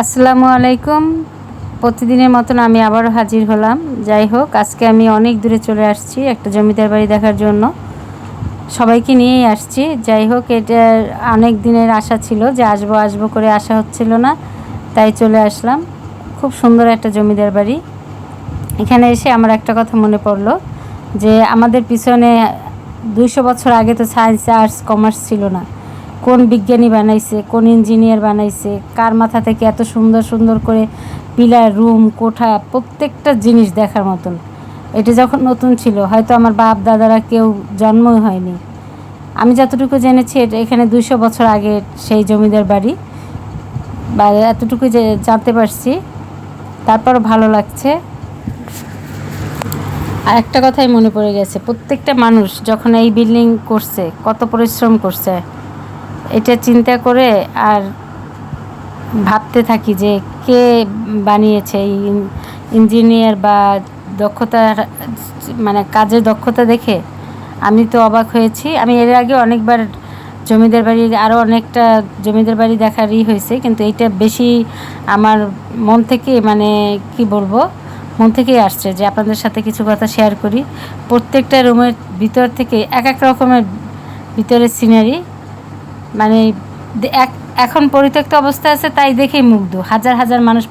আসসালামু আলাইকুম। প্রতিদিনের মতন আমি আবারও হাজির হলাম। যাই হোক, আজকে আমি অনেক দূরে চলে আসছি একটা জমিদার বাড়ি দেখার জন্য। সবাইকে নিয়েই আসছি। যাই হোক, এটা অনেক দিনের আশা ছিল যে আসবো আসবো করে আসা হচ্ছিল না, তাই চলে আসলাম। খুব সুন্দর একটা জমিদার বাড়ি। এখানে এসে আমার একটা কথা মনে পড়লো যে আমাদের পিছনে 200 বছর আগে তো সায়েন্স, আর্টস, কমার্স ছিল না। কোন বিজ্ঞানী বানাইছে, কোন ইঞ্জিনিয়ার বানাইছে, কার মাথা থেকে এত সুন্দর সুন্দর করে পিলার, রুম, কোঠা, প্রত্যেকটা জিনিস দেখার মতন। এটা যখন নতুন ছিল, হয়তো আমার বাপ দাদারা কেউ জন্মই হয়নি। আমি যতটুকু জেনেছি এটা এখানে 200 বছর আগে সেই জমিদার বাড়ি, বা এতটুকু যে জানতে পারছি। তারপরও ভালো লাগছে। আর একটা কথাই মনে পড়ে গেছে, প্রত্যেকটা মানুষ যখন এই বিল্ডিং করছে কত পরিশ্রম করছে, এটা চিন্তা করে আর ভাবতে থাকি যে কে বানিয়েছে। এই ইঞ্জিনিয়ার বা দক্ষতার, মানে কাজের দক্ষতা দেখে আমি তো অবাক হয়েছি। আমি এর আগে অনেকবার জমিদার বাড়ির, আরও অনেকটা জমিদার বাড়ি দেখারই হয়েছে, কিন্তু এইটা বেশি আমার মন থেকে, মানে কি বলবো, মন থেকেই আসছে যে আপনাদের সাথে কিছু কথা শেয়ার করি। প্রত্যেকটা রুমের ভিতর থেকে এক এক রকমের ভিতরের সিনারি, মানে এখন পরিত্যক্ত অবস্থায় আছে, তাই দেখেই মুগ্ধ। হাজার হাজার মানুষ